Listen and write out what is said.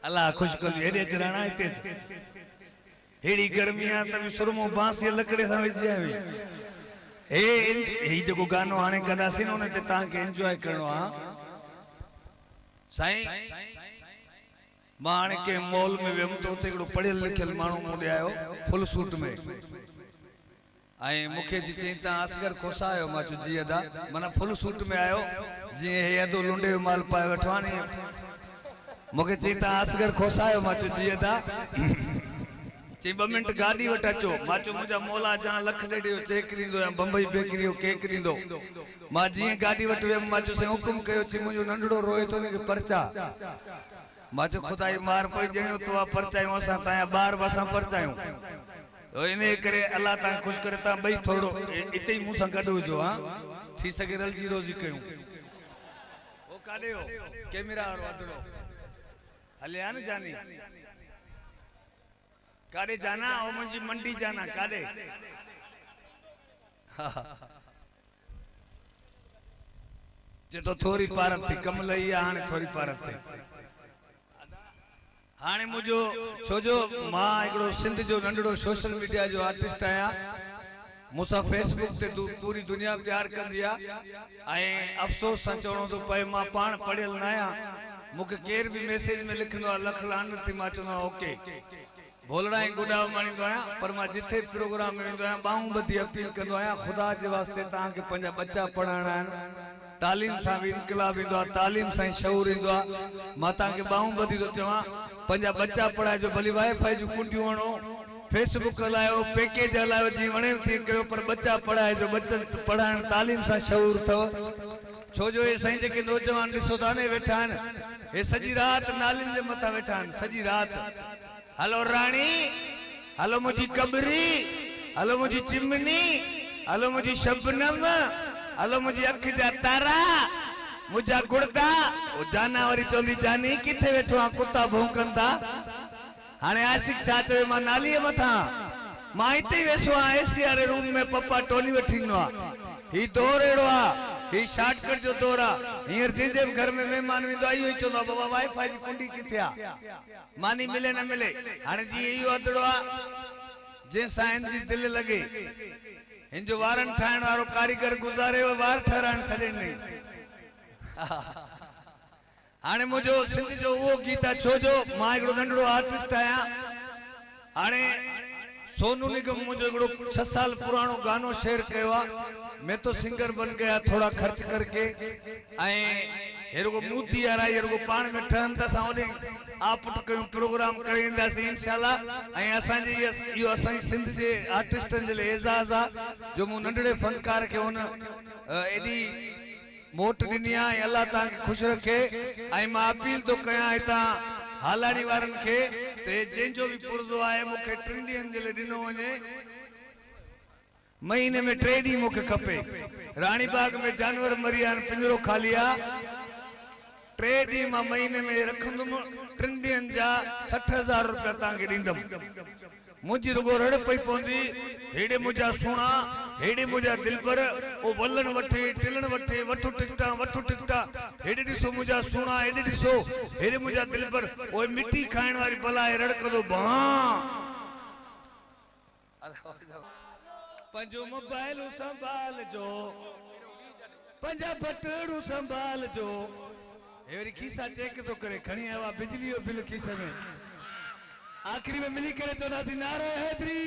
अल्लाह खुश कर हेडे चराना इते हेड़ी गर्मियां तभी सुरमो बांस ये लकड़े सा विच आवे ए जो गानो हाने कदासी न ते ता के एंजॉय करनो हां साईं माने के मॉल में वेम तो ते एकड़ो पढ़ियल लिखियल मानो मुडे आयो फुल सूट में आई मुखे जी चिंता असगर खोसायो मा जो जी अदा मना फुल सूट में आयो जी हे अदो लुंडे माल पाए वठवानी मुखे चिंता असगर खोसायो मा जो जी अदा चे 2 मिनट गाड़ी वठ अचो मा चो मुजा मोला जा लख डेडियो चेक रींदो या बंबई बेकरी केक रींदो मा जी गाड़ी वठ वे मा चो से हुकुम कयो चे मुजो नंडड़ो रोए तो ने के परचा मा चो खुदाई मार पई जणियो तो परचायो असा ताया बार वसा परचायो तो इने करे अल्लाह ता खुश करे ता बई थोड़ो इते ही मुसा गडो जो हां थी सके रलजी रोजी कयो ओ काडे हो कैमरा और वाडड़ो हले आन जानी काडे जाना ओ मुंजी मंडी जाना काडे जे तो थोड़ी पारत थी कम लई हाने थोड़ी पारत थी हाने मुजो छोजो मां एकड़ो सिंध जो नंडड़ो सोशल मीडिया जो आर्टिस्ट आया मुसा फेसबुक ते पूरी दुनिया प्यार कंदिया आई अफसोस सा चवणो तो पे मां पाण पढ़ियल न आया मुके केर भी मैसेज में लिखनो लख लान थी मा चवनो ओके बोलड़ा गुडा मानी आया पर मां जिथे प्रोग्राम में वेंदो आया बाहू बदी अपील कंदो आया खुदा के वास्ते ता के पंजा बच्चा पढ़ाना तालीम सा भी इनकलाब इंदो तालीम सा शऊर इंदो माता के बाहू बदी तो चवा पंजा बच्चा पढ़ाए जो भली वाईफाई जो कुंडियो वणो फेसबुक हलायो पैकेज हलायो जी वणे थी कयो पर बच्चा पढ़ाए जो बच्चन पढ़ाण तालीम सा शऊर थो छो जो ये सही जे नौजवान दिसो ताने वेठा न ए सजी रात नालिन जे मथा वेठा न सजी रात हेलो रानी हेलो मुझी कबरी हेलो मुझी चिमनी हेलो मुझी शबनम हेलो मुझी अख जा तारा मुझा गुड़दा ओ जाना वरी चोली जानी किथे वेठो आ कुत्ता भौंकंदा हाने आशिक छा चवे मा नाली मथा मा इते वेसो आ एसी वाले रूम में पप्पा टोली वठीनो आ ही दौर एड़ो आ ही शॉर्टकट जो दौरा हियर जे घर में मेहमान विंदो आयो ही चलो बाबा वाईफाई जी कुंडी किथे आ मानी मिले न मिले हाने जी इयो अदड़ो आ जे साइन जी दिल लगे इन जो वारन ठाण वारो कारीगर गुजारे वार ठहराण छडे नहीं हाने मुझो सिंध जो वो गीता छोजो मां एकड़ो नंडड़ो आर्टिस्ट आया हाने सोनू निगम मुझो एकड़ो 6 साल पुरानो गानो शेयर कयो मैं तो सिंगर बन गया थोड़ा खर्च करके आए हेरगो मूदी यारा हेरगो पान में ठहन ता साने आप कयो प्रोग्राम करेंदा से इंशाल्लाह आई असा जी यो असा सिंध जे आर्टिस्टन जे एजाज आ जो मु नंडड़े फनकार के उन एडी मोट दिनिया अल्लाह ता के खुश रखे आई मां अपील तो कया हिता हालाड़ी वारन के ते जेंजो भी पुरजो आए मुखे ट्रिंडियन जे दिनो वने महीने में 3 डी मुखे खपे रानी बाग में जानवर मरियान पिंजरो खालिया 3 डी मा महीने में रखंदम ट्रिंडियन जा 60,000 रुपया ता के दींदम मुझी रुगो रड़ पई पोंदी हेडे मुजा सुना हेडे मुजा दिलबर ओ वल्लन वठे टिलन वठे वठो टिकटा हेडे दिसो मुजा सुना हेडे दिसो हेडे मुजा दिलबर ओ मिट्टी खाण वाली बलाए रड़कदो बा पंजो मोबाइल संभाल जो पंजा बटड़ू संभाल जो एवरी खीसा चेक तो करे खणी आवा बिजली बिल खीसे में आखिरी में मिली करे चौदासी नारे हैदरी